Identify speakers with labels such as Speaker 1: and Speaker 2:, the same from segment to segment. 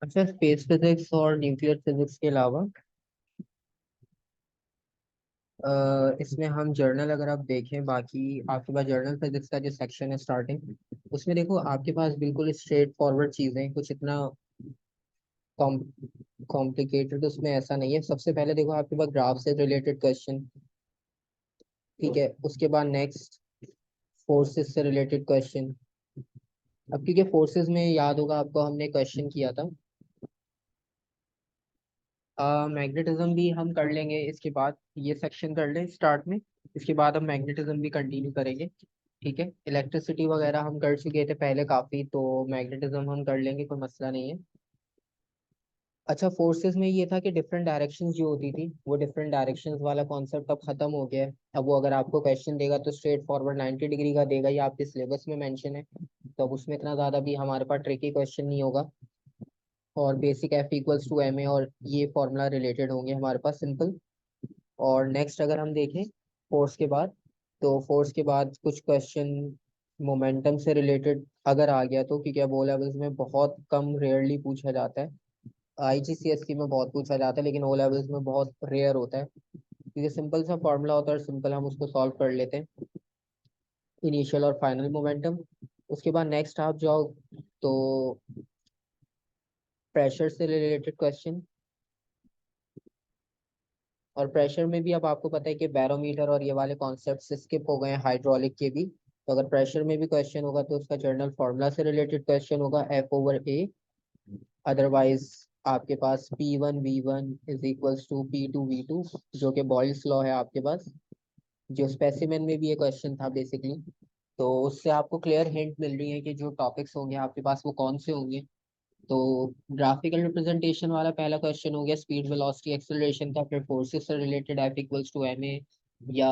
Speaker 1: अच्छा, space physics और nuclear physics के अलावा इसमें हम जर्नल, अगर आप देखें, बाकी आपके पास जर्नल फिजिक्स का जो सेक्शन है स्टार्टिंग, उसमें देखो आपके पास बिल्कुल स्ट्रेट फॉरवर्ड चीज़ें, कुछ इतना कॉम्प्लिकेटेड उसमें ऐसा नहीं है। सबसे पहले देखो आपके पास ग्राफ से रिलेटेड क्वेश्चन, ठीक है। उसके बाद नेक्स्ट फोर्सेस से रिलेटेड क्वेश्चन। अब क्योंकि फोर्सेस में याद होगा आपको, हमने क्वेश्चन किया था। मैग्नेटिज्म भी हम कर लेंगे इसके बाद, ये सेक्शन कर लें स्टार्ट में। इसके बाद हम मैग्नेटिज्म भी कंटिन्यू करेंगे, ठीक है। इलेक्ट्रिसिटी वगैरह हम कर चुके थे पहले काफ़ी, तो मैग्नेटिज्म हम कर लेंगे, कोई मसला नहीं है। अच्छा, फोर्सेस में ये था कि डिफरेंट डायरेक्शंस जो होती थी, वो डिफरेंट डायरेक्शंस वाला कॉन्सेप्ट अब खत्म हो गया है। अब वो अगर आपको क्वेश्चन देगा तो स्ट्रेट फॉरवर्ड 90 डिग्री का देगा, ये आपके सिलेबस में मेंशन है। तो अब उसमें इतना ज़्यादा भी हमारे पास ट्रिकी क्वेश्चन नहीं होगा। और basic F equals to M A और ये फॉर्मूला रिलेटेड होंगे हमारे पास, सिंपल। और नेक्स्ट अगर हम देखें फोर्स के बाद, तो फोर्स के बाद कुछ क्वेश्चन मोमेंटम से रिलेटेड अगर आ गया तो, क्योंकि अब ओ लेवल्स में बहुत कम, रेयरली पूछा जाता है। आईजीसीएसई में बहुत पूछा जाता है, लेकिन ओ लेवल्स में बहुत रेयर होता है, क्योंकि सिंपल सा फॉर्मूला होता है और सिंपल हम उसको सॉल्व कर लेते हैं, इनिशियल और फाइनल मोमेंटम। उसके बाद नेक्स्ट आप जाओ तो प्रेशर से रिलेटेड क्वेश्चन। और प्रेशर में भी अब आपको पता है कि बैरोमीटर और ये वाले कॉन्सेप्ट स्किप हो गए हैं, हाइड्रोलिक के भी। तो अगर प्रेशर में भी क्वेश्चन होगा तो उसका जर्नल फार्मूला से रिलेटेड क्वेश्चन होगा, F/A। अदरवाइज आपके पास P1 V1 is equals to P2 V2, जो कि बॉयल्स लॉ है आपके पास, जो स्पेसिमेन में भी ये क्वेश्चन था बेसिकली। तो उससे आपको क्लियर हिंट मिल रही है कि जो टॉपिक्स होंगे आपके पास वो कौन से होंगे। तो ग्राफिकल रिप्रेजेंटेशन वाला पहला क्वेश्चन हो गया, स्पीड वेलोसिटी एक्सेलरेशन का। फिर फोर्सेस से related F equals to M A, या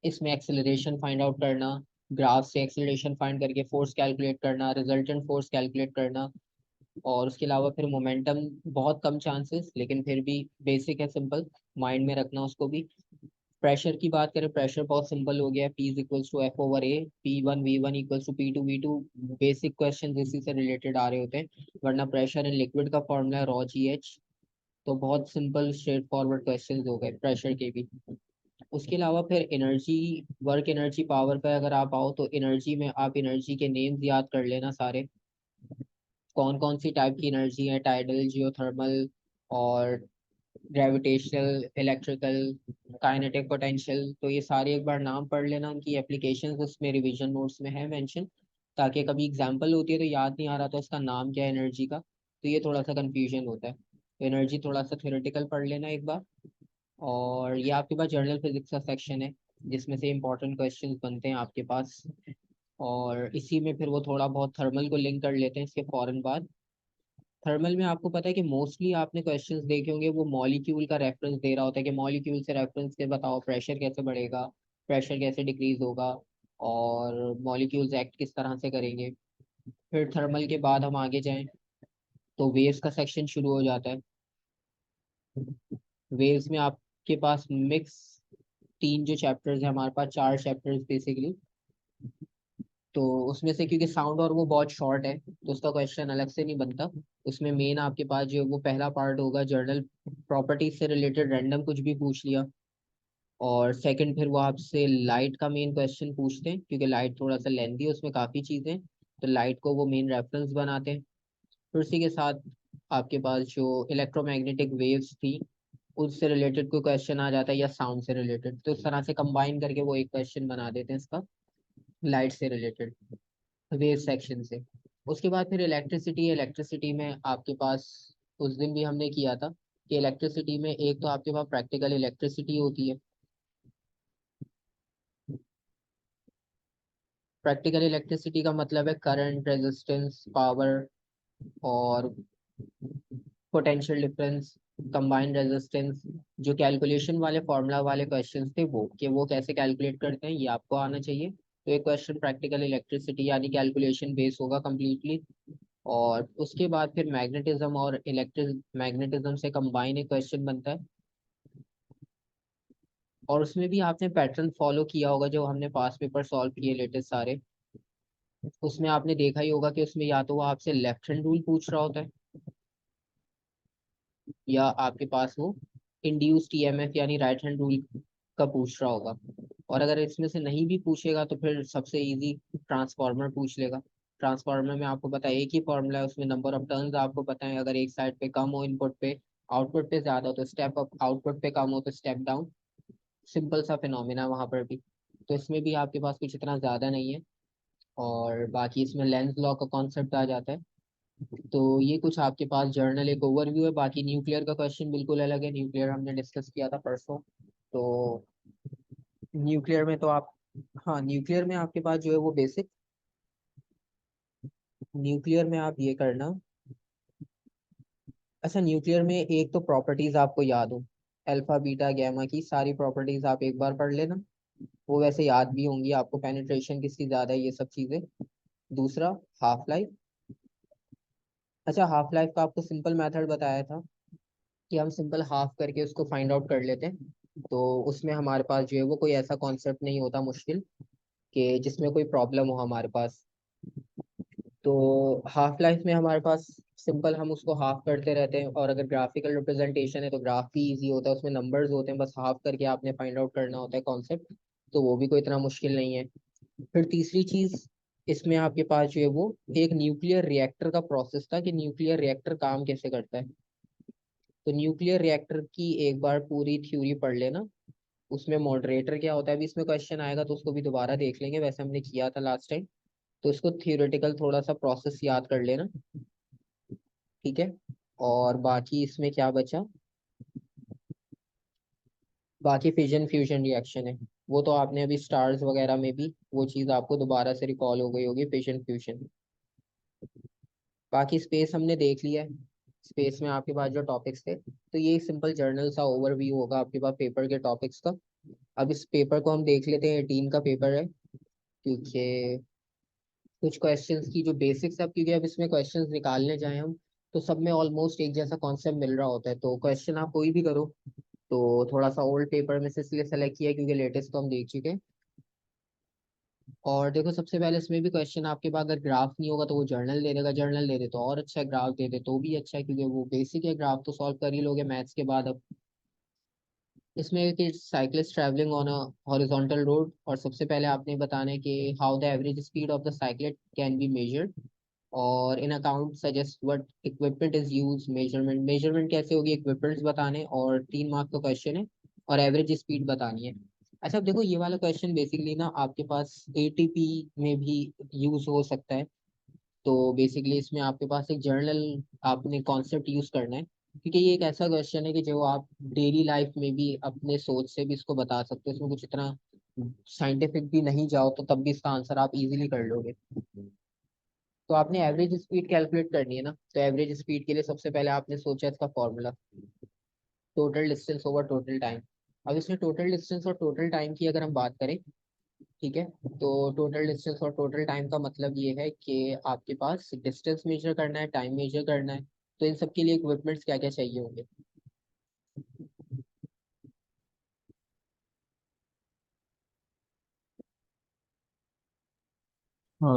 Speaker 1: इसमें एक्सेलरेशन फाइंड आउट करना, ग्राफ से एक्सेलरेशन फाइंड करके फोर्स कैलकुलेट करना, रिजल्टेंट फोर्स कैलकुलेट करना। और उसके अलावा फिर मोमेंटम, बहुत कम चांसेस, लेकिन फिर भी बेसिक है, सिंपल माइंड में रखना उसको भी। प्रेशर की बात करें, प्रेशर बहुत सिंपल हो गया, P is equals to F/A, P1 V1 equals to P2 V2। Basic question इसी से रिलेटेड आ रहे होते हैं, वरना प्रेशर इन लिक्विड का फॉर्मूला है ρGH। तो बहुत सिंपल स्ट्रेट फॉरवर्ड क्वेश्चन हो गए प्रेशर के भी। उसके अलावा फिर एनर्जी, वर्क एनर्जी पावर पे अगर आप आओ तो एनर्जी में आप एनर्जी के नेम्स याद कर लेना सारे, कौन कौन सी टाइप की एनर्जी है, टाइडल, जियोथर्मल और ग्रेविटेशनल, इलेक्ट्रिकल, काइनेटिक, पोटेंशियल। तो ये सारे एक बार नाम पढ़ लेना, उनकी एप्लीकेशंस उसमें रिवीजन नोट्स में है मेंशन, ताकि कभी एग्जांपल होती है तो याद नहीं आ रहा तो उसका नाम क्या है एनर्जी का, तो ये थोड़ा सा कंफ्यूजन होता है। तो एनर्जी थोड़ा सा थ्योरेटिकल पढ़ लेना एक बार। और ये आपके पास जर्नल फिजिक्स का सेक्शन है, जिसमें से इंपॉर्टेंट क्वेश्चंस बनते हैं आपके पास। और इसी में फिर वो थोड़ा बहुत थर्मल को लिंक कर लेते हैं इसके फौरन बाद। थर्मल में आपको पता है कि मोस्टली आपने क्वेश्चंस देखे होंगे, वो मॉलिक्यूल का रेफरेंस दे रहा होता है कि मॉलिक्यूल से रेफरेंस के बताओ प्रेशर कैसे बढ़ेगा, प्रेशर कैसे डिक्रीज होगा, और मॉलिक्यूल्स एक्ट किस तरह से करेंगे। फिर थर्मल के बाद हम आगे जाएं तो वेव्स का सेक्शन शुरू हो जाता है। वेव्स में आपके पास मिक्स, तीन जो चैप्टर्स है हमारे पास, चार चैप्टर्स बेसिकली। तो उसमें से क्योंकि साउंड और वो बहुत शॉर्ट है तो उसका क्वेश्चन अलग से नहीं बनता। उसमें मेन आपके पास जो वो पहला पार्ट होगा, जर्नल प्रॉपर्टीज से रिलेटेड रैंडम कुछ भी पूछ लिया। और सेकंड फिर वो आपसे लाइट का मेन क्वेश्चन पूछते हैं, क्योंकि लाइट थोड़ा सा लेंथी है, उसमें काफ़ी चीज़ें, तो लाइट को वो मेन रेफरेंस बनाते हैं। फिर उसी के साथ आपके पास जो इलेक्ट्रोमैग्नेटिक वेव्स थी उससे रिलेटेड कोई क्वेश्चन आ जाता है, या साउंड से रिलेटेड, तो इस तरह से कंबाइन करके वो एक क्वेश्चन बना देते हैं इसका, लाइट से रिलेटेड, वेव सेक्शन से। उसके बाद फिर इलेक्ट्रिसिटी है। इलेक्ट्रिसिटी में आपके पास उस दिन भी हमने किया था कि इलेक्ट्रिसिटी में एक तो आपके पास प्रैक्टिकल इलेक्ट्रिसिटी होती है। प्रैक्टिकल इलेक्ट्रिसिटी का मतलब है करंट, रेजिस्टेंस, पावर और पोटेंशियल डिफरेंस, कंबाइंड रेजिस्टेंस। जो कैलकुलेशन वाले फॉर्मूला वाले क्वेश्चंस थे वो, कि वो कैसे कैलकुलेट करते हैं ये आपको आना चाहिए। तो एक क्वेश्चन प्रैक्टिकल इलेक्ट्रिसिटी यानी कैलकुलेशन बेस होगा कम्प्लीटली। और उसके बाद फिर मैग्नेटिज्म और इलेक्ट्रिक मैग्नेटिज्म से कंबाइन एक क्वेश्चन बनता है। और उसमें भी आपने पैटर्न फॉलो किया होगा जो हमने पास पेपर सॉल्व किए लेटेस्ट सारे। उसमें आपने देखा ही होगा कि उसमें या तो वो आपसे लेफ्ट हैंड रूल पूछ रहा होता है, या आपके पास वो इंड्यूस्ड ईएमएफ यानी राइट हैंड रूल का पूछ रहा होगा। और अगर इसमें से नहीं भी पूछेगा तो फिर सबसे इजी ट्रांसफार्मर पूछ लेगा। ट्रांसफार्मर में आपको पता है एक ही फॉर्मूला है, उसमें नंबर ऑफ टर्न्स आपको पता है, अगर एक साइड पे कम हो इनपुट पे, आउटपुट पे ज्यादा हो तो स्टेप अप, आउटपुट पे कम हो तो स्टेप डाउन। सिंपल सा फिनोमिना वहां पर भी। तो इसमें भी आपके पास कुछ इतना ज्यादा नहीं है। और बाकी इसमें लेंस लॉ का कॉन्सेप्ट आ जाता है। तो ये कुछ आपके पास जर्नल एक ओवरव्यू है। बाकी न्यूक्लियर का क्वेश्चन बिल्कुल अलग है, न्यूक्लियर हमने डिस्कस किया था परसों। तो न्यूक्लियर में तो आप, हाँ न्यूक्लियर में आपके पास जो है वो बेसिक, न्यूक्लियर में आप ये करना। अच्छा, न्यूक्लियर में एक तो प्रॉपर्टीज आपको याद हो, अल्फा बीटा गैमा की सारी प्रॉपर्टीज आप एक बार पढ़ लेना। वो वैसे याद भी होंगी आपको, पेनिट्रेशन किसकी ज्यादा है ये सब चीजें। दूसरा, हाफ लाइफ। अच्छा, हाफ लाइफ का आपको सिंपल मेथड बताया था कि हम सिंपल हाफ करके उसको फाइंड आउट कर लेते हैं। तो उसमें हमारे पास जो है वो कोई ऐसा कॉन्सेप्ट नहीं होता मुश्किल कि जिसमें कोई प्रॉब्लम हो हमारे पास। तो हाफ लाइफ में हमारे पास सिंपल हम उसको हाफ करते रहते हैं, और अगर ग्राफिकल रिप्रेजेंटेशन है तो ग्राफ भी इजी होता है, उसमें नंबर्स होते हैं, बस हाफ करके आपने फाइंड आउट करना होता है कॉन्सेप्ट। तो वो भी कोई इतना मुश्किल नहीं है। फिर तीसरी चीज इसमें आपके पास जो है वो एक न्यूक्लियर रिएक्टर का प्रोसेस था कि न्यूक्लियर रिएक्टर काम कैसे करता है। तो न्यूक्लियर रिएक्टर की एक बार पूरी थ्योरी पढ़ लेना। उसमें मॉडरेटर क्या होता है, अभी इसमें क्वेश्चन आएगा तो उसको भी दोबारा देख लेंगे, वैसे हमने किया था लास्ट टाइम। तो इसको थियोरेटिकल थोड़ा सा प्रोसेस याद कर लेना। ठीक है। और बाकी इसमें क्या बचा, बाकी फिजन फ्यूजन रिएक्शन है। वो तो आपने अभी स्टार्स वगैरह में भी वो चीज़ आपको दोबारा से रिकॉल हो गई होगी, फिजन फ्यूजन। बाकी स्पेस हमने देख लिया है। स्पेस में आपके पास जो टॉपिक्स थे, तो ये सिंपल जर्नल सा ओवरव्यू होगा आपके पास पेपर के टॉपिक्स का। अब इस पेपर को हम देख लेते हैं, 18 का पेपर है। क्योंकि कुछ क्वेश्चंस की जो बेसिक्स, अब क्योंकि अब इसमें क्वेश्चंस निकालने जाए हम तो सब में ऑलमोस्ट एक जैसा कॉन्सेप्ट मिल रहा होता है, तो क्वेश्चन आप कोई भी करो। तो थोड़ा सा ओल्ड पेपर में से इसलिए सेलेक्ट किया क्योंकि लेटेस्ट तो हम देख चुके हैं। और देखो सबसे पहले इसमें भी क्वेश्चन आपके पास अगर ग्राफ नहीं होगा तो वो जर्नल दे देगा, जर्नल दे दे तो और अच्छा है, ग्राफ दे दे तो भी अच्छा है, क्योंकि वो बेसिक है, ग्राफ तो सॉल्व कर ही लोगे मैथ्स के बाद अब। इसमें कि cyclist travelling on a horizontal road, और सबसे पहले आपने बताना है कि how the average speed of the cyclist can be measured, और in account suggest what equipment is use, measurement, measurement कैसे होगी, इक्विपमेंट्स बताने, और 3 मार्क का क्वेश्चन है, और एवरेज स्पीड बतानी है। अच्छा, अब देखो ये वाला क्वेश्चन बेसिकली ना आपके पास एटीपी में भी यूज हो सकता है। तो बेसिकली इसमें आपके पास एक जर्नल आपने कॉन्सेप्ट यूज करना है, क्योंकि ये एक ऐसा क्वेश्चन है कि जो आप डेली लाइफ में भी अपने सोच से भी इसको बता सकते हो, इसमें कुछ इतना साइंटिफिक भी नहीं जाओ तो तब भी इसका आंसर आप इजीली कर लोगे। तो आपने एवरेज स्पीड कैलकुलेट करनी है ना, तो एवरेज स्पीड के लिए सबसे पहले आपने सोचा इसका formula, total distance over total time. अब इसमें टोटल डिस्टेंस और टोटल टाइम की अगर हम बात करें, ठीक है, तो टोटल डिस्टेंस और टोटल टाइम का मतलब ये है कि आपके पास डिस्टेंस मेजर करना है, टाइम मेजर करना है। तो इन सब के लिए इक्विपमेंट्स क्या क्या चाहिए होंगे।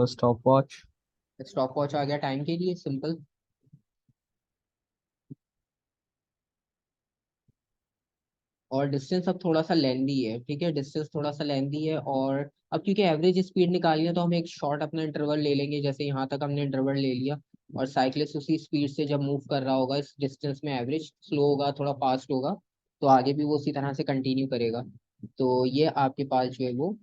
Speaker 2: Stop watch.
Speaker 1: स्टॉप वॉच आ गया टाइम के लिए, सिंपल। और डिस्टेंस अब थोड़ा सा लेंदी है, ठीक है, डिस्टेंस थोड़ा सा लेंदी है। और अब क्योंकि एवरेज स्पीड निकालनी है तो हम एक शॉर्ट अपना इंटरवल ले लेंगे, जैसे यहाँ तक हमने इंटरवल ले लिया। और साइक्लिस्ट उसी स्पीड से जब मूव कर रहा होगा इस डिस्टेंस में, एवरेज स्लो होगा थोड़ा फास्ट होगा, तो आगे भी वो उसी तरह से कंटिन्यू करेगा। तो ये आपके पास जो है वो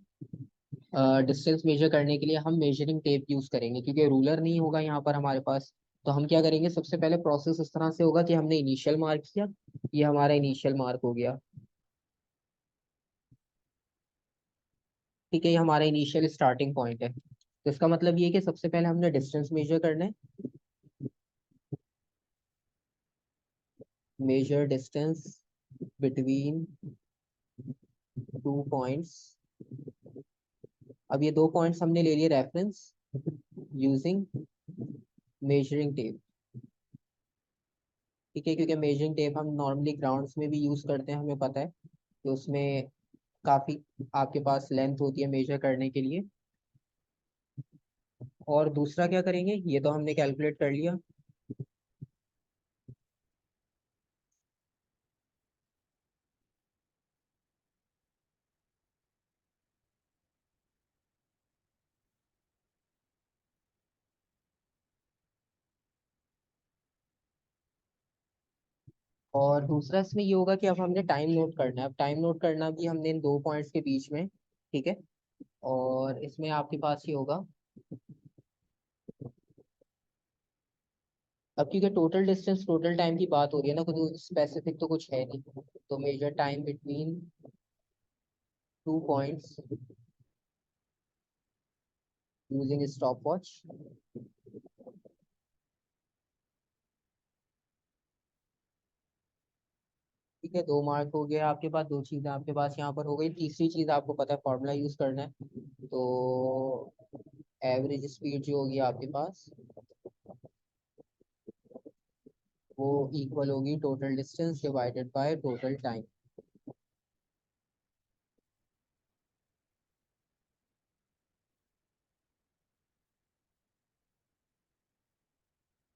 Speaker 1: डिस्टेंस मेजर करने के लिए हम मेजरिंग टेप यूज करेंगे, क्योंकि रूलर नहीं होगा यहाँ पर हमारे पास। तो हम क्या करेंगे, सबसे पहले प्रोसेस इस तरह से होगा कि हमने इनिशियल मार्क किया, ये हमारा इनिशियल मार्क हो गया। ठीक है, ये हमारा इनिशियल स्टार्टिंग पॉइंट है। तो इसका मतलब ये है कि सबसे पहले हमने डिस्टेंस मेजर करना है, मेजर डिस्टेंस बिटवीन 2 पॉइंट्स। अब ये 2 पॉइंट्स हमने ले लिए रेफरेंस यूजिंग मेजरिंग टेप। ठीक है, क्योंकि मेजरिंग टेप हम नॉर्मली ग्राउंड्स में भी यूज करते हैं, हमें पता है कि उसमें काफी आपके पास लेंथ होती है मेजर करने के लिए। और दूसरा क्या करेंगे, ये तो हमने कैलकुलेट कर लिया। और दूसरा इसमें ये होगा कि अब हमने टाइम नोट करना है। अब टाइम नोट करना भी हमने इन दो पॉइंट्स के बीच में, ठीक है। और इसमें आपके पास ये होगा, अब क्योंकि टोटल डिस्टेंस टोटल टाइम की बात हो रही है ना, कुछ स्पेसिफिक तो कुछ है नहीं, तो measure time between two points using stop watch. ठीक है, 2 मार्क हो गया आपके पास। दो चीजें आपके पास यहाँ पर हो गई। तीसरी चीज आपको पता है फॉर्मूला यूज करना है, तो एवरेज स्पीड जो होगी आपके पास वो इक्वल होगी total distance divided by total time.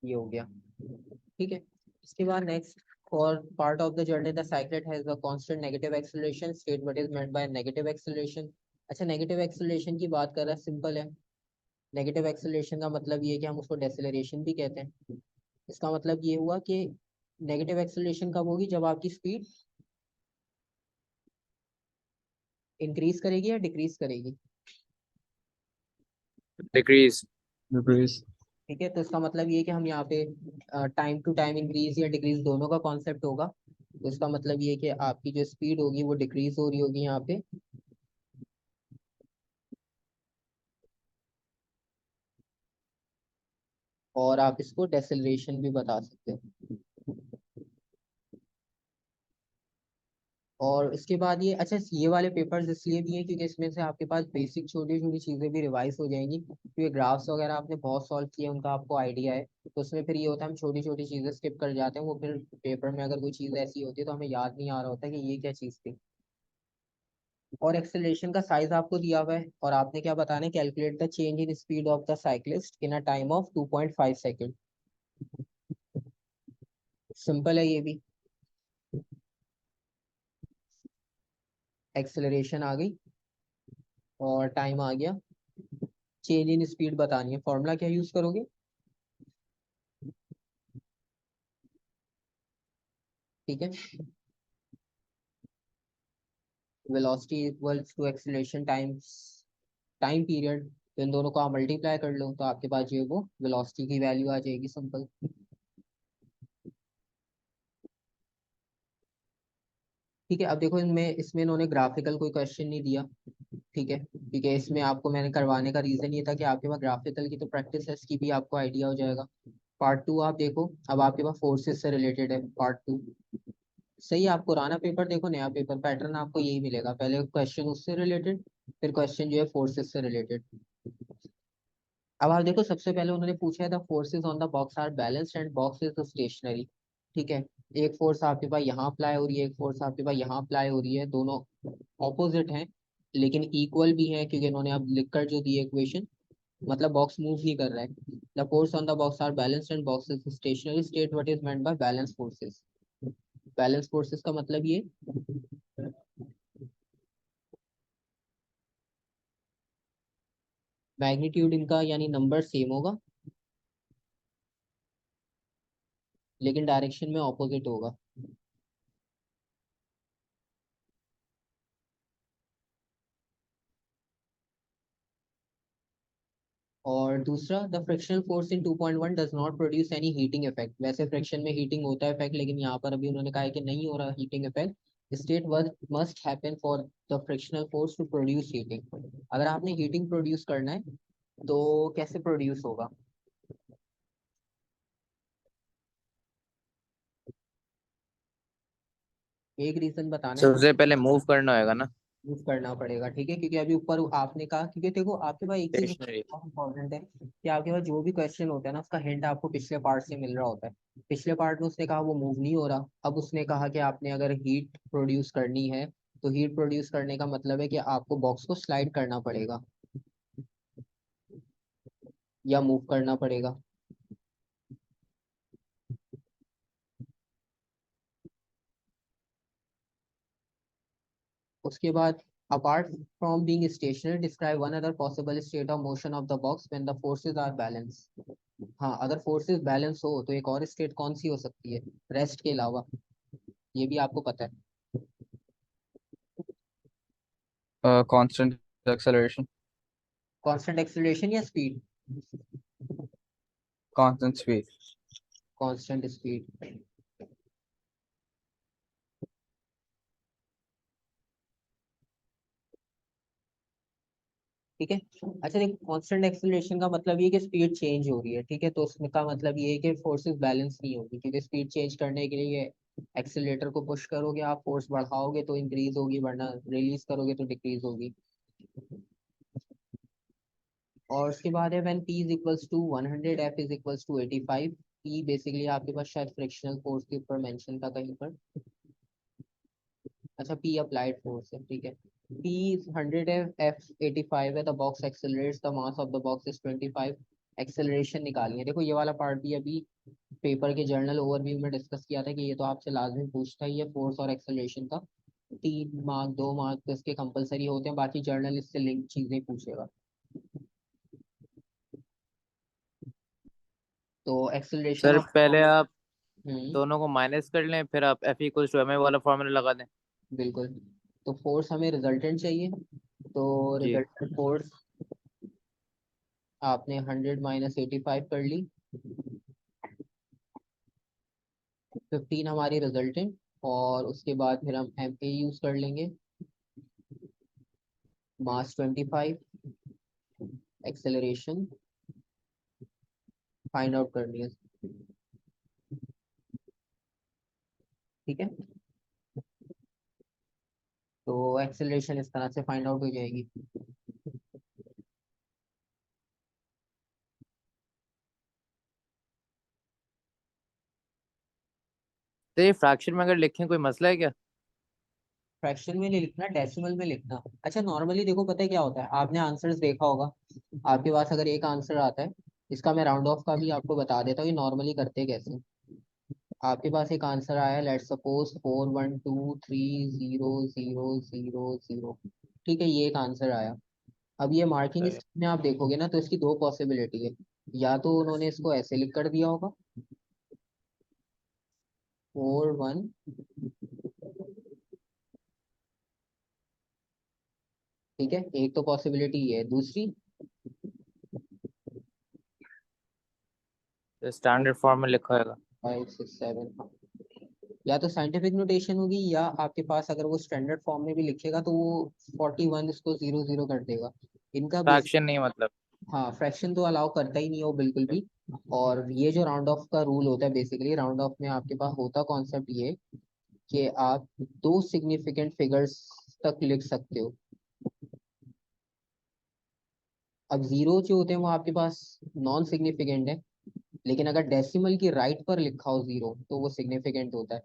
Speaker 1: ये हो गया, ठीक है। इसके बाद next, for part of the journey the साइक्लेट has a constant negative acceleration, state what is meant by negative acceleration. अच्छा, नेगेटिव एक्सेलरेशन की बात कर रहा है, सिंपल है। नेगेटिव एक्सेलरेशन का मतलब ये है कि हम उसको डेसेलरेशन भी कहते हैं। इसका मतलब ये हुआ कि नेगेटिव एक्सेलरेशन कब होगी, जब आपकी स्पीड इंक्रीज करेगी या डिक्रीज करेगी।
Speaker 3: डिक्रीज।
Speaker 2: Degrees.
Speaker 1: ठीक है, तो इसका मतलब ये है कि हम यहाँ पे टाइम टू टाइम इंक्रीज या डिक्रीज दोनों का कॉन्सेप्ट होगा। तो इसका मतलब ये है कि आपकी जो स्पीड होगी वो डिक्रीज हो रही होगी यहाँ पे, और आप इसको डेसेलरेशन भी बता सकते हो। और इसके बाद ये, अच्छा ये वाले पेपर्स इसलिए भी हैं क्योंकि इसमें से आपके पास बेसिक छोटी छोटी चीज़ें भी रिवाइज हो जाएंगी, क्योंकि ग्राफ्स वगैरह आपने बहुत सॉल्व किए, उनका आपको आइडिया है। तो उसमें फिर ये होता है हम छोटी छोटी चीज़ें स्किप कर जाते हैं, वो फिर पेपर में अगर कोई चीज़ ऐसी होती है तो हमें याद नहीं आ रहा होता कि ये क्या चीज़ थी। और एक्सेलरेशन का साइज आपको दिया हुआ है, और आपने क्या बताना है, calculate the change in speed of the cyclist in a time of 2.5 second. Simple है ये भी। एक्सेलरेशन आ गई और टाइम आ गया, चेंज इन स्पीड बतानी है। फॉर्मूला क्या यूज करोगे, ठीक है। Velocity equals to acceleration times time period, तो इन दोनों को आप मल्टीप्लाई कर लो तो आपके पास जो है वो वेलोसिटी की वैल्यू आ जाएगी, सिंपल। ठीक है, अब देखो इनमें इसमें इन्होंने ग्राफिकल कोई क्वेश्चन नहीं दिया, ठीक है, क्योंकि इसमें आपको मैंने करवाने का रीजन ये था कि आपके पास ग्राफिकल की तो प्रैक्टिस है, इसकी भी आपको आइडिया हो जाएगा। पार्ट टू आप देखो, अब आपके पास फोर्सेस से रिलेटेड है पार्ट टू। सही है, आप पुराना पेपर देखो, नया पेपर पैटर्न आपको यही मिलेगा, पहले क्वेश्चन उससे रिलेटेड, फिर क्वेश्चन जो है फोर्सेस से रिलेटेड। अब आप देखो, सबसे पहले उन्होंने पूछा है the forces on the box are balanced and box is stationary. ठीक है, एक फोर्स आपके पास यहाँ अप्लाई हो रही है, एक फोर्स आपके पास यहाँ अप्लाई हो रही है, दोनों ऑपोजिट हैं लेकिन इक्वल भी है, क्योंकि इन्होंने अब लिखकर जो दी है इक्वेशन, मतलब बॉक्स मूव नहीं कर रहा है। The force on the box are balanced and box is stationary, state what is meant by balance forces. Balance forces का मतलब ये, मैग्नीट्यूड इनका यानी नंबर सेम होगा लेकिन डायरेक्शन में ऑपोजिट होगा। और दूसरा, the frictional force in 2.1 does not produce any heating effect. वैसे फ्रिक्शन में हीटिंग होता है इफेक्ट, लेकिन यहाँ पर अभी उन्होंने कहा है कि नहीं हो रहा heating effect. State work must happen for the frictional force to produce heating. अगर आपने हीटिंग प्रोड्यूस करना है तो कैसे प्रोड्यूस होगा, एक रीजन बताना है।
Speaker 3: सबसे पहले मूव करना होगा ना।
Speaker 1: यूज करना पड़ेगा, ठीक है, क्योंकि अभी ऊपर आपने कहा, क्योंकि देखो आपके पास एक चीज
Speaker 3: स्टेशनरी।
Speaker 1: बहुत इंपॉर्टेंट है कि आपके पास जो भी क्वेश्चन होता है ना, उसका हिंट आपको पिछले पार्ट से मिल रहा होता है। पिछले पार्ट में उसने कहा वो मूव नहीं हो रहा, अब उसने कहा कि आपने अगर हीट प्रोड्यूस करनी है तो हीट प्रोड्यूस करने का मतलब है कि आपको बॉक्स को स्लाइड करना पड़ेगा या मूव करना पड़ेगा। उसके बाद, apart from being stationary describe one other possible state of motion of the box when the forces are balanced। हाँ, अगर फोर्सेस बैलेंस हो तो एक और स्टेट कौन सी हो सकती है रेस्ट के अलावा। ये भी आपको पता है।
Speaker 2: Constant acceleration.
Speaker 1: कांस्टेंट एक्सेलरेशन या speed?
Speaker 2: Constant speed.
Speaker 1: Constant speed. ठीक है। अच्छा देखो, कांस्टेंट एक्सेलरेशन का मतलब ये कि स्पीड चेंज हो रही है, ठीक है, तो उसमें का मतलब ये है कि फोर्सेस बैलेंस नहीं होगी, क्योंकि स्पीड चेंज करने के लिए एक्सेलरेटर को पुश करोगे आप, फोर्स बढ़ाओगे तो इंक्रीज होगी, वरना रिलीज करोगे तो डिक्रीज होगी। और उसके बाद है when P is equals to 100, F is equals to 85। P basically आपके पास शायद फ्रिक्शनल फोर्स के ऊपर मेंशन था कहीं पर। अच्छा, P अप्लाइड फोर्स है, ठीक है। P 100 है, F 85 है, the box accelerates, the mass of the box is 25। Acceleration निकालिए। देखो ये वाला पार्ट भी अभी पेपर के जर्नल ओवरव्यू में डिस्कस किया था कि ये तो आपसे लाजमी पूछता ही है, फोर्स और एक्सेलरेशन का। 3 मार्क 2 मार्क तो इसके कंपलसरी होते हैं, बाकी जर्नल इससे लिंक चीजें पूछेगा। तो एक्सेलरेशन
Speaker 3: सर
Speaker 1: आप
Speaker 3: पहले आप
Speaker 1: हम्म,
Speaker 3: दोनों को माइनस कर लें, फिर आप F equals to M A वाला फॉर्मूला लगा दें।
Speaker 1: बिल्कुल। तो फोर्स हमें रिजल्टेंट चाहिए, तो
Speaker 3: जी।
Speaker 1: रिजल्टेंट फोर्स आपने 100 माइनस 85 कर ली। 15 हमारी रिजल्टेंट, और उसके बाद फिर हम एम ए यूज कर लेंगे। मास 25, एक्सेलरेशन फाइंड आउट करनी है, ठीक है। तो एक्सेलरेशन इस तरह से फाइंड आउट हो जाएगी।
Speaker 3: तो ये फ्रैक्शन में अगर लिखें कोई मसला है क्या?
Speaker 1: फ्रैक्शन में नहीं लिखना, डेसिमल में लिखना। अच्छा नॉर्मली देखो पता है क्या होता है, आपने आंसर्स देखा होगा, आपके पास अगर एक आंसर आता है, इसका मैं राउंड ऑफ का भी आपको बता देता हूँ, ये नॉर्मली करते कैसे। आपके पास एक आंसर आया, लेट सपोज 412300000, ठीक है, ये एक आंसर आया। अब ये मार्किंग
Speaker 3: सही।
Speaker 1: स्कीम में आप देखोगे ना, तो इसकी दो पॉसिबिलिटी है। या तो उन्होंने इसको ऐसे लिख कर दिया होगा, 41, ठीक है, एक तो पॉसिबिलिटी ये है। दूसरी,
Speaker 3: तो स्टैंडर्ड फॉर्म में लिखा होगा।
Speaker 1: 5 6 7, या तो साइंटिफिक नोटेशन होगी, या आपके पास अगर वो स्टैंडर्ड फॉर्म में भी लिखेगा तो वो 41 इसको 00 कर देगा। इनका बेसिक,
Speaker 3: फ्रैक्शन नहीं मतलब।
Speaker 1: हाँ फ्रैक्शन तो अलाउ करता ही नहीं हो बिल्कुल भी। और ये जो राउंड ऑफ का रूल होता है, बेसिकली राउंड ऑफ में आपके पास होता कॉन्सेप्ट ये कि आप दो सिग्निफिकेंट फिगर्स तक लिख सकते हो। अब जीरो जो होते हैं वो आपके पास नॉन सिग्निफिकेंट है, लेकिन अगर डेसिमल की राइट पर लिखा हो जीरो तो वो सिग्निफिकेंट होता है।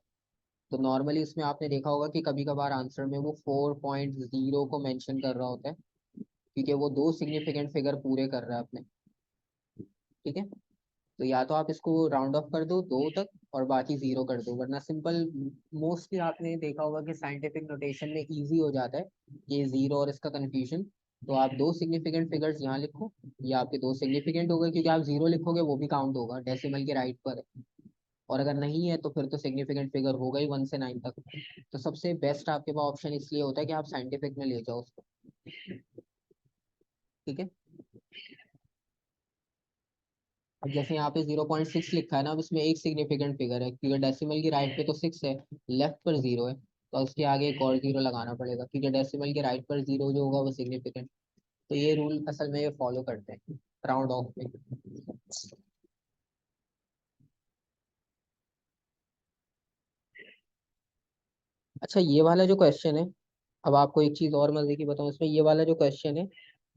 Speaker 1: तो नॉर्मली इसमें आपने देखा होगा कि कभी कभार आंसर में वो 4.0 को मेंशन कर रहा होता है, क्योंकि वो दो सिग्निफिकेंट फिगर पूरे कर रहा है अपने, ठीक है। तो या तो आप इसको राउंड ऑफ कर दो 2 तक और बाकी जीरो कर दो, वरना सिंपल, मोस्टली आपने देखा होगा कि साइंटिफिक नोटेशन में इजी हो जाता है ये जीरो और इसका कंफ्यूजन। तो आप दो सिग्निफिकेंट फिगर्स यहाँ लिखो, ये आपके दो सिग्निफिकेंट हो गए, क्योंकि आप जीरो लिखोगे वो भी काउंट होगा, डेसिमल के राइट पर है। और अगर नहीं है तो फिर तो सिग्निफिकेंट फिगर होगा ही 1 से 9 तक। तो सबसे बेस्ट आपके पास ऑप्शन इसलिए होता है कि आप साइंटिफिक में ले जाओ उसको, ठीक है। अब जैसे यहाँ पे 0.6 लिखा है ना, अब इसमें एक सिग्निफिकेंट फिगर है, क्योंकि डेसिमल की राइट पे तो 6 है, लेफ्ट पर जीरो है, तो उसके आगे एक और जीरो लगाना पड़ेगा, क्योंकि डेसिमल के राइट पर जीरो जो होगा वो सिग्निफिकेंट। तो ये रूल असल में ये फॉलो करते हैं राउंड ऑफ में। अच्छा ये वाला जो क्वेश्चन है, अब आपको एक चीज और मजे की बताऊं इसमें, ये वाला जो क्वेश्चन है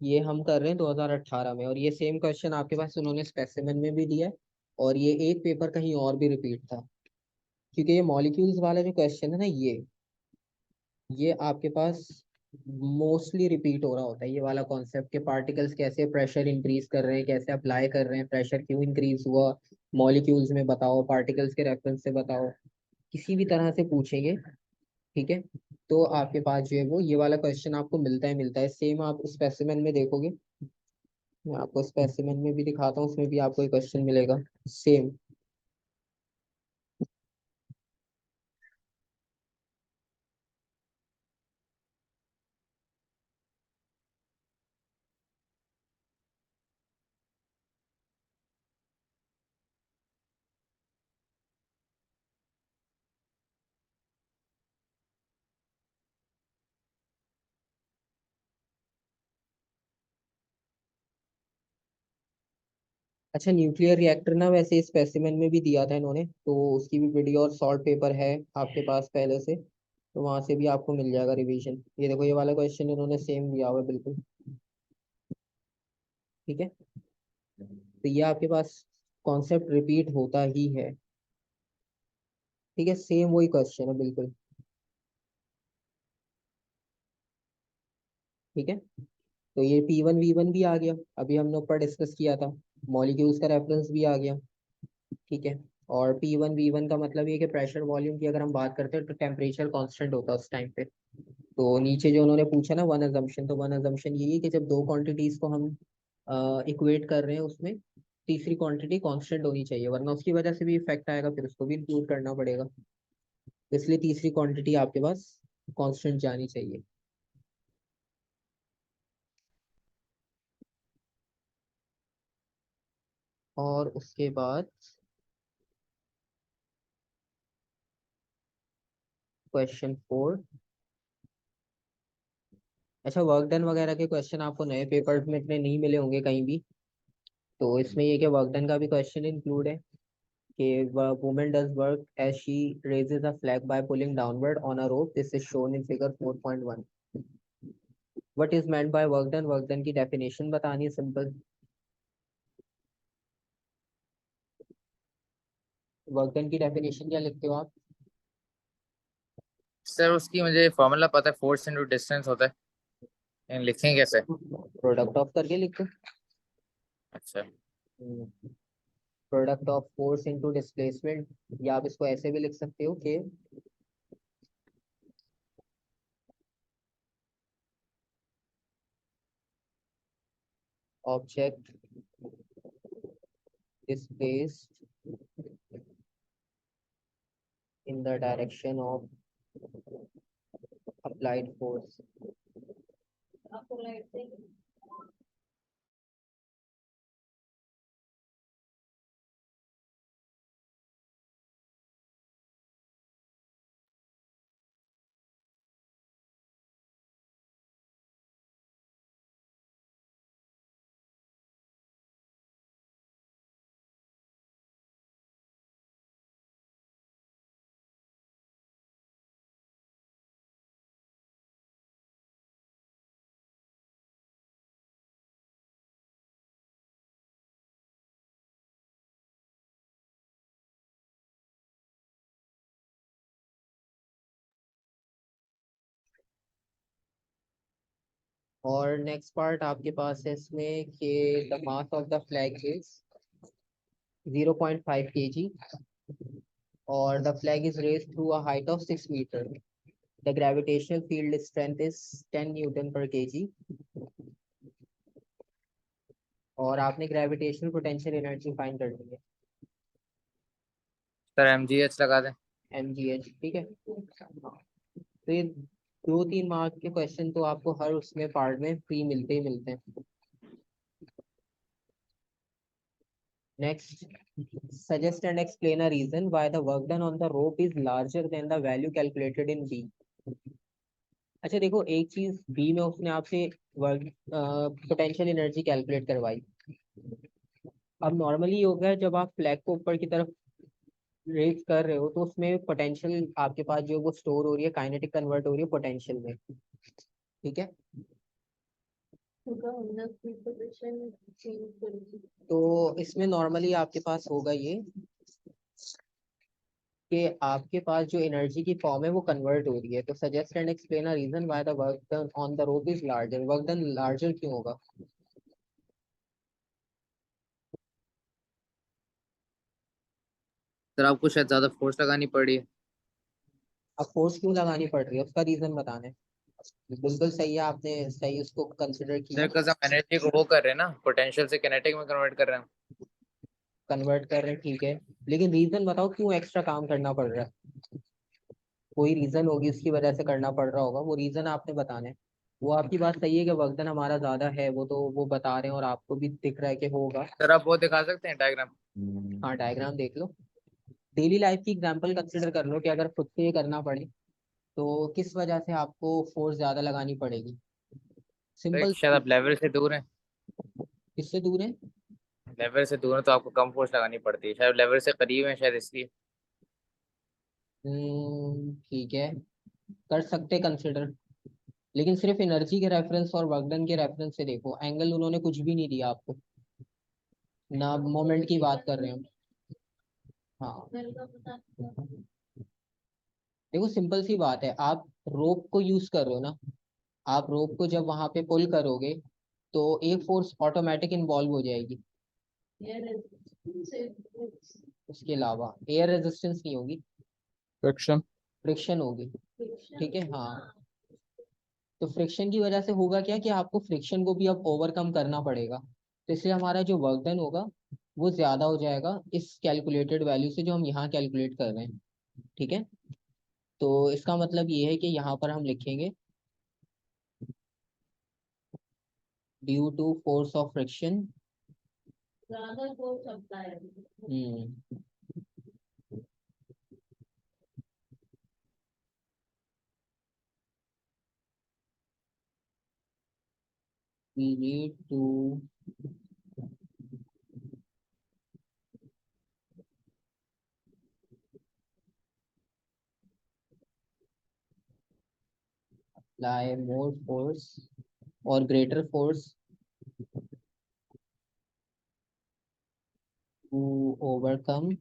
Speaker 1: ये हम कर रहे हैं 2018 में, और ये सेम क्वेश्चन आपके पास उन्होंने स्पेसिमेन में भी दिया है, और ये एक पेपर कहीं और भी रिपीट था। क्योंकि ये मॉलिक्यूल्स वाला जो क्वेश्चन है ना, ये आपके पास मोस्टली रिपीट हो रहा होता है, ये वाला कॉन्सेप्ट के पार्टिकल्स कैसे प्रेशर इंक्रीज कर रहे हैं, कैसे अप्लाई कर रहे हैं, प्रेशर क्यों इंक्रीज हुआ मॉलिक्यूल्स में, बताओ पार्टिकल्स के रेफरेंस से बताओ, किसी भी तरह से पूछेंगे, ठीक है। तो आपके पास जो है वो ये वाला क्वेश्चन आपको मिलता है सेम, आप स्पेसिमेन में देखोगे, मैं आपको स्पेसिमेन में भी दिखाता हूँ, उसमें भी आपको एक क्वेश्चन मिलेगा सेम। अच्छा, न्यूक्लियर रिएक्टर ना वैसे स्पेसिमेन में भी दिया था इन्होंने, तो उसकी भी वीडियो और सॉल्व पेपर है आपके पास पहले से, तो वहां से भी आपको मिल जाएगा रिवीजन। ये देखो, ये वाला क्वेश्चन इन्होंने सेम दिया हुआ है बिल्कुल। ठीक है, तो ये आपके पास कॉन्सेप्ट रिपीट होता ही है। ठीक है, सेम वही क्वेश्चन है बिल्कुल। ठीक है, तो ये P1 V1 भी आ गया, अभी हमने ऊपर डिस्कस किया था। मॉलिक्यूल्स का रेफरेंस भी आ गया। ठीक है, और P1 V1 का मतलब ये कि प्रेशर वॉल्यूम की अगर हम बात करते हैं तो टेम्परेचर कांस्टेंट होता है उस टाइम पे। तो नीचे जो उन्होंने पूछा ना वन अजम्पशन, तो वन अजम्पशन यही है कि जब दो क्वांटिटीज को हम इक्वेट कर रहे हैं, उसमें तीसरी क्वांटिटी कांस्टेंट होनी चाहिए, वरना उसकी वजह से भी इफेक्ट आएगा, फिर उसको भी इंक्लूड करना पड़ेगा। तो इसलिए तीसरी क्वांटिटी आपके पास कांस्टेंट जानी चाहिए। और उसके बाद क्वेश्चन 4। अच्छा, वर्क डन वगैरह के क्वेश्चन आपको नए पेपर्स में इतने नहीं मिले होंगे कहीं भी, तो इसमें ये कि वर्क डन का भी क्वेश्चन इंक्लूड है कि women does work as she raises a flag by pulling downward on a rope, this is shown in figure 4.1। What is meant by work done? Work done की definition बतानी है, सिंपल। Work done की definition क्या लिखते हो आप?
Speaker 3: Sir उसकी मुझे फॉर्मूला पता है, फोर्स इंटू डिस्टेंस होता है, लेकिन लिखें कैसे?
Speaker 1: प्रोडक्ट ऑफ करके लिखो।
Speaker 3: अच्छा।
Speaker 1: Product of force into displacement, या आप इसको ऐसे भी लिख सकते हो कि object displaced in the direction of applied force. और नेक्स्ट पार्ट आपके पास है इसमें कि the mass of the flag is 0.5 kg और the flag is raised through a height of 6 metre. The gravitational field strength is 10 newton per kg, और आपने gravitational potential energy find करनी है,
Speaker 3: सर mgh लगा दें।
Speaker 1: mgh। ठीक है, तो ये 2-3 मार्क के क्वेश्चन तो आपको हर उसमें पार्ट में फ्री मिलते ही मिलते हैं। Next, suggest and explain a reason why the work done on the rope is larger than the value calculated in B। अच्छा देखो, एक चीज बी में उसने आपसे वर्क पोटेंशियल एनर्जी कैलकुलेट करवाई। अब नॉर्मली होगा जब आप फ्लैग को ऊपर की तरफ रेज कर रहे हो, तो उसमें पोटेंशियल आपके पास जो वो स्टोर हो रही है, काइनेटिक कन्वर्ट हो रही है पोटेंशियल में। ठीक है, तो इसमें नॉर्मली आपके पास होगा ये कि आपके पास जो एनर्जी की फॉर्म है वो कन्वर्ट हो रही है। तो suggest and explain a reason why the work done on the rope is larger. Work done larger क्यों होगा?
Speaker 3: सर आपको शायद ज्यादा फोर्स लगानी पड़ी है।
Speaker 1: अब फोर्स क्यों लगानी पड़ रही है उसका रीजन बताना है। बिल्कुल सही है, आपने सही उसको कंसिडर
Speaker 3: सर
Speaker 1: किया।
Speaker 3: बिकॉज हम एनर्जी को वो कर रहे हैं ना, पोटेंशियल से किनेटिक में कन्वर्ट कर रहे हैं।
Speaker 1: कन्वर्ट कर रहे हैं, ठीक है, लेकिन रीजन बताओ क्यों एक्स्ट्रा काम करना पड़ रहा है। कोई रीजन होगी उसकी वजह से करना पड़ रहा होगा, वो रीजन आपने बताना है। वो आपकी बात सही है कि वजन हमारा ज्यादा है, वो तो वो बता रहे हैं और आपको भी दिख रहा है कि होगा।
Speaker 3: सर आप वो दिखा सकते हैं डायग्राम?
Speaker 1: हाँ, डायग्राम देख लो। डेली लाइफ की एग्जांपल कंसिडर कर लो कि अगर खुद से ये करना पड़े तो किस वजह से आपको फोर्स ज्यादा लगानी पड़ेगी।
Speaker 3: तो
Speaker 1: सिंपल
Speaker 3: शायद
Speaker 1: सी,
Speaker 3: आप लेवल से दूर हैं।
Speaker 1: किससे दूर है?
Speaker 3: लेवल से दूर है तो आपको कम फोर्स लगानी पड़ती है, शायद लेवल से करीब है शायद इसलिए।
Speaker 1: ठीक है, कर सकते कंसिडर, लेकिन सिर्फ एनर्जी के रेफरेंस और वर्क डन के रेफरेंस से देखो, एंगल उन्होंने कुछ भी नहीं दिया आपको, ना मोमेंट की बात कर रहे हो। हाँ, देखो सिंपल सी बात है, आप रोप को यूज कर रहे हो ना, आप रोप को जब वहां पे पुल करोगे तो एक फोर्स ऑटोमेटिक इन्वॉल्व हो जाएगी, उसके अलावा एयर रेजिस्टेंस नहीं होगी,
Speaker 2: Friction.
Speaker 1: फ्रिक्शन होगी। ठीक है, हाँ, तो फ्रिक्शन की वजह से होगा क्या कि आपको फ्रिक्शन को भी अब ओवरकम करना पड़ेगा, तो इसलिए हमारा जो वर्क डन होगा वो ज्यादा हो जाएगा इस कैलकुलेटेड वैल्यू से जो हम यहाँ कैलकुलेट कर रहे हैं। ठीक है, तो इसका मतलब ये है कि यहाँ पर हम लिखेंगे due to force of friction. Hmm we need to apply more force or greater force to overcome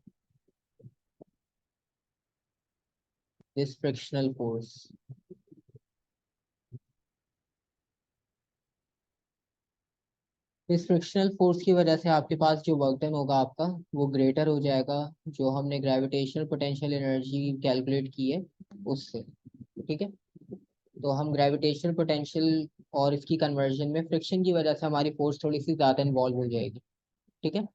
Speaker 1: this frictional force। इस फ्रिक्शनल फोर्स की वजह से आपके पास जो वर्क डन होगा आपका वो ग्रेटर हो जाएगा, जो हमने ग्रेविटेशनल पोटेंशियल एनर्जी कैलकुलेट की है उससे। ठीक है, तो हम ग्रेविटेशनल पोटेंशियल और इसकी कन्वर्जन में फ्रिक्शन की वजह से हमारी फोर्स थोड़ी सी ज्यादा इन्वॉल्व हो जाएगी। ठीक है,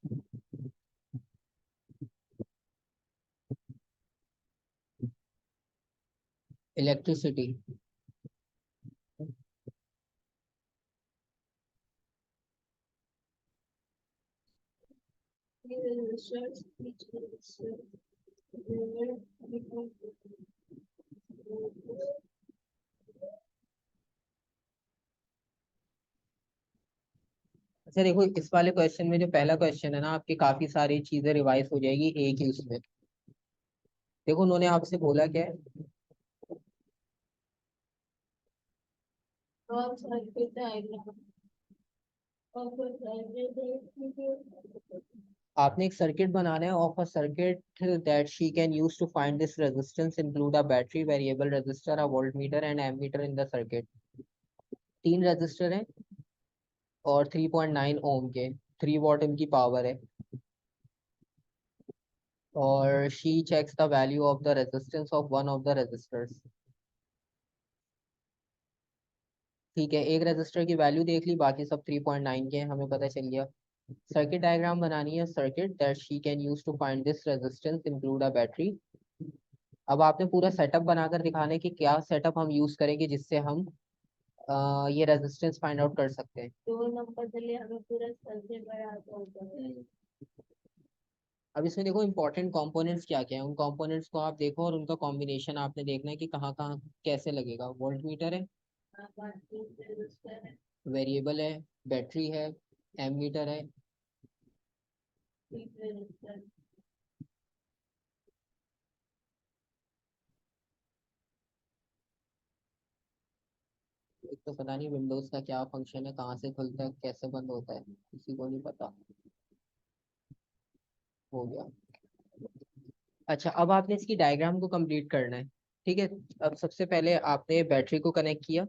Speaker 1: इलेक्ट्रिसिटी, अच्छा देखो इस वाले क्वेश्चन में जो पहला क्वेश्चन है ना, आपकी काफी सारी चीजें रिवाइज हो जाएगी एक ही उसमें। देखो उन्होंने आपसे बोला क्या है, आपने एक सर्किट बनाना है, of a circuit that she can use to find this resistance include a battery, variable resistor, a voltmeter and ammeter in the circuit. तीन रेजिस्टर हैं और 3.9 ओम के, 3 वॉट इनकी पावर है, और she checks the value of the resistance of one of the resistors. ठीक है, एक रेजिस्टर की वैल्यू देख ली, बाकी सब 3.9 के हैं, हमें पता चल गया। सर्किट डायग्राम बनानी है, circuit that she can use to find this resistance include a battery. अब आपने पूरा सेटअप बनाकर दिखाना है कि क्या सेटअप हम यूज करेंगे जिससे हम ये रेजिस्टेंस फाइंड आउट कर सकते हैं। अब इसमें देखो इंपॉर्टेंट कंपोनेंट्स क्या क्या है, उन कंपोनेंट्स को आप देखो और उनका कॉम्बिनेशन आपने देखना है कि कहाँ कहाँ कैसे लगेगा। वोल्ट मीटर है, वेरिएबल है, बैटरी है, एमीटर है, एक तो पता नहीं विंडोज का क्या फंक्शन है, कहाँ से खुलता है कैसे बंद होता है किसी को नहीं पता। हो गया। अच्छा, अब आपने इसकी डायग्राम को कंप्लीट करना है। ठीक है, अब सबसे पहले आपने बैटरी को कनेक्ट किया,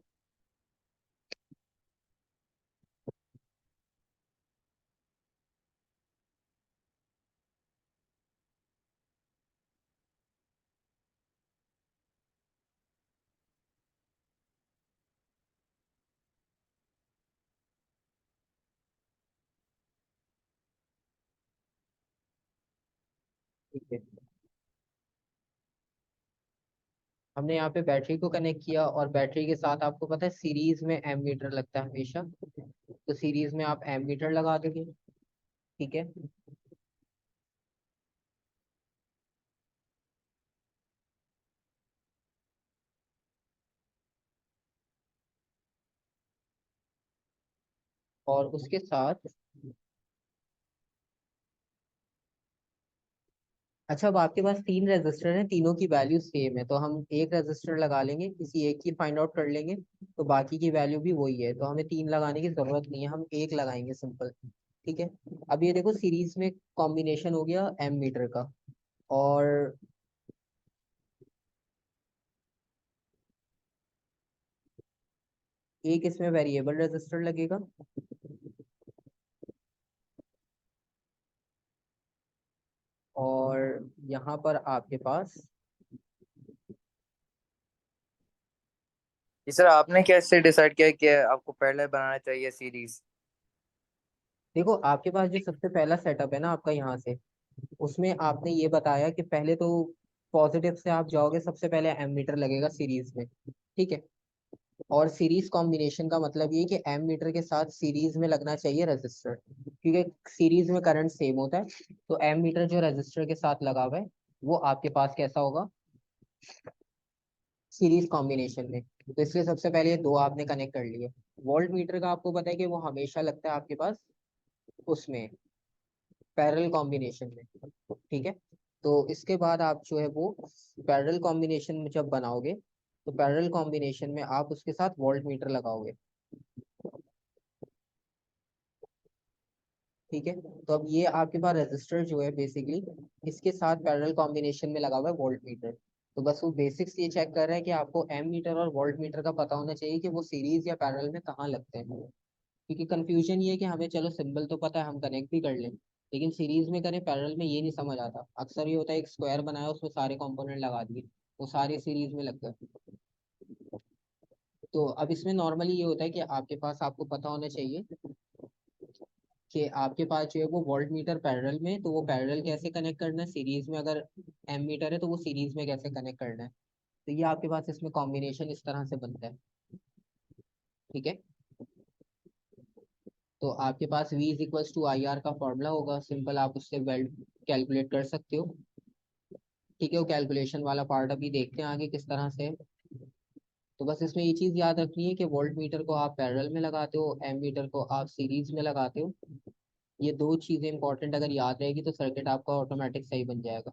Speaker 1: ठीक है, हमने यहाँ पे बैटरी को कनेक्ट किया और बैटरी के साथ आपको पता है सीरीज में एमीटर लगता है हमेशा, तो सीरीज में आप एमीटर लगा दोगे। ठीक है, और उसके साथ अच्छा, अब आपके पास 3 रजिस्टर हैं, तीनों की वैल्यू सेम है, तो हम एक रजिस्टर लगा लेंगे, किसी एक की फाइंड आउट कर लेंगे, तो बाकी की वैल्यू भी वही है, तो हमें 3 लगाने की जरूरत नहीं है, हम एक लगाएंगे सिंपल। ठीक है। अब ये देखो सीरीज में कॉम्बिनेशन हो गया एम मीटर का, और एक इसमें वेरिएबल रजिस्टर लगेगा, और यहाँ पर आपके पास
Speaker 3: जी सर, आपने कैसे डिसाइड किया कि आपको पहले बनाना चाहिए सीरीज?
Speaker 1: देखो आपके पास जो सबसे पहला सेटअप है ना आपका यहाँ से, उसमें आपने ये बताया कि पहले तो पॉजिटिव से आप जाओगे, सबसे पहले एम मीटर लगेगा सीरीज में। ठीक है। और सीरीज कॉम्बिनेशन का मतलब ये कि एम मीटर के साथ सीरीज में लगना चाहिए रजिस्टर, क्योंकि सीरीज में करंट सेम होता है, तो एम मीटर जो रजिस्टर के साथ लगा हुआ है वो आपके पास कैसा होगा, सीरीज कॉम्बिनेशन में। तो इसलिए सबसे पहले ये दो आपने कनेक्ट कर लिए। वोल्ट मीटर का आपको पता है कि वो हमेशा लगता है आपके पास उसमें पैरेलल कॉम्बिनेशन में। ठीक है। तो इसके बाद आप जो है वो पैरेलल कॉम्बिनेशन में जब बनाओगे, तो पैरेलल कॉम्बिनेशन में आप उसके साथ वोल्ट मीटर लगाओगे। ठीक है। तो अब ये आपके पास रजिस्टर जो है बेसिकली इसके साथ पैरेलल कॉम्बिनेशन में लगा हुआ है वोल्ट मीटर। तो बस वो बेसिक्स ये चेक कर रहा है कि आपको एम मीटर और वोल्ट मीटर का पता होना चाहिए कि वो सीरीज या पैरेलल में कहाँ लगते हैं, क्योंकि कंफ्यूजन ये है कि हमें चलो सिंबल तो पता है, हम कनेक्ट भी कर लें, लेकिन सीरीज में करें पैरेलल में ये नहीं समझ आता। अक्सर ये होता है एक स्क्वायर बनाया उसमें सारे कंपोनेंट लगा दिए, वो सारे सीरीज में लग गए। तो अब इसमें नॉर्मली ये होता है कि आपके पास आपको पता होना चाहिए कि आपके पास जो है वो वोल्ट मीटर पैरेलल में है, तो वो पैरेलल कैसे कनेक्ट करना है, सीरीज में अगर एम मीटर है तो वो सीरीज में कैसे कनेक्ट करना है। तो ये आपके पास इसमें कॉम्बिनेशन इस तरह से बनता है। ठीक है। तो आपके पास V is equals to I R का फॉर्मूला होगा, सिंपल आप उससे वेल्ड कैलकुलेट कर सकते हो। ठीक है। वो कैलकुलेशन वाला पार्ट अभी देखते हैं आगे किस तरह से है। तो बस इसमें ये चीज़ याद रखनी है कि वोल्ट मीटर को आप पैरेलल में लगाते हो, एम मीटर को आप सीरीज में लगाते हो। ये दो चीज़ें इंपॉर्टेंट अगर याद रहेगी तो सर्किट आपका ऑटोमेटिक सही बन जाएगा।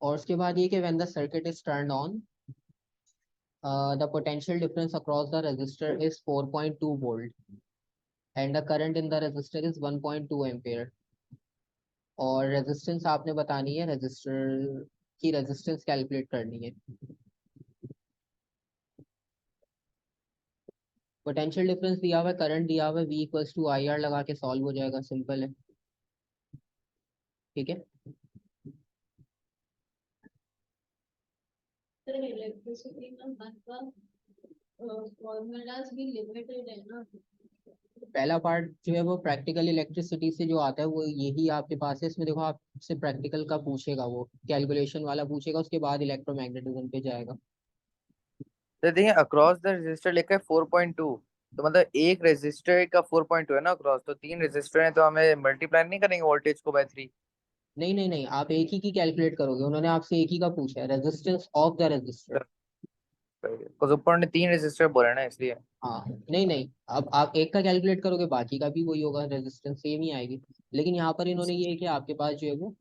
Speaker 1: और उसके बाद ये कि when the circuit is turn on, the potential difference across the resistor is 4.2 volt and the current in the resistor is 1.2 ampere। और रेजिस्टेंस आपने बतानी है, रेजिस्टर की रेजिस्टेंस कैलकुलेट करनी है। पोटेंशियल डिफरेंस दिया हुआ है, करंट दिया हुआ है, V equals to I R लगा के सॉल्व हो जाएगा, सिंपल है। ठीक है।
Speaker 4: सर इलेक्ट्रिसिटी में मतलब फॉर्मूलाज भी लिमिटेड है ना?
Speaker 1: पहला पार्ट जो है वो प्रैक्टिकल इलेक्ट्रिसिटी से जो आता है वो यही आपके पास है। इसमें देखो आपसे प्रैक्टिकल का पूछेगा, वो कैलकुलेशन वाला पूछेगा, उसके बाद इलेक्ट्रोमैग्नेटिज्म पे जाएगा।
Speaker 3: तो देखिए, अक्रॉस द रेजिस्टर लिखा है 4.2, तो मतलब एक रेजिस्टर का 4.2 है ना अक्रॉस, तो तीन रेजिस्टर है, तो हमें मल्टीप्लाई नहीं करेंगे वोल्टेज को बाय 3?
Speaker 1: नहीं नहीं नहीं, आप एक ही की कैलकुलेट करोगे, उन्होंने आपसे एक ही का पूछा है, रेजिस्टेंस ऑफ द रेजिस्टर।
Speaker 3: कुछ ऊपर ने तीन रेजिस्टर बोले ना, इसलिए।
Speaker 1: हाँ नहीं नहीं, अब आप एक का कैलकुलेट करोगे बाकी का भी वही होगा, रेजिस्टेंस सेम ही आएगी। लेकिन यहाँ पर इन्होंने ये है कि आपके पास जो है वो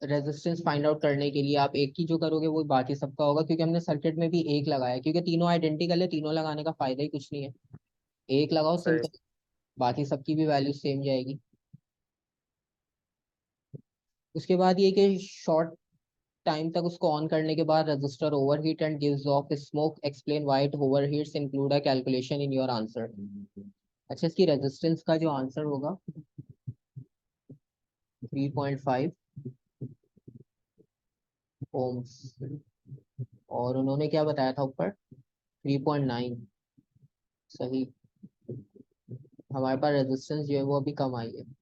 Speaker 1: रेजिस्टेंस फाइंड आउट करने के लिए आप एक की जो करोगे वो बाकी सबका होगा, क्योंकि हमने सर्किट में भी एक लगाया है, क्योंकि तीनों आइडेंटिकल है, तीनों लगाने का फायदा ही कुछ नहीं है। एक लगाओ
Speaker 3: सही।
Speaker 1: सिंपल, बाकी सबकी भी वैल्यू सेम जाएगी। उसके बाद ये कि शॉर्ट टाइम तक उसको ऑन करने के बाद resistor overheat and gives off smoke, explain why it overheats, include a calculation in your answer. अच्छा, इसकी रेजिस्टेंस का जो आंसर होगा 3.5 ओम्स, और उन्होंने क्या बताया था ऊपर, 3.9। सही। हमारे पास रेजिस्टेंस जो है वो अभी कम आई है।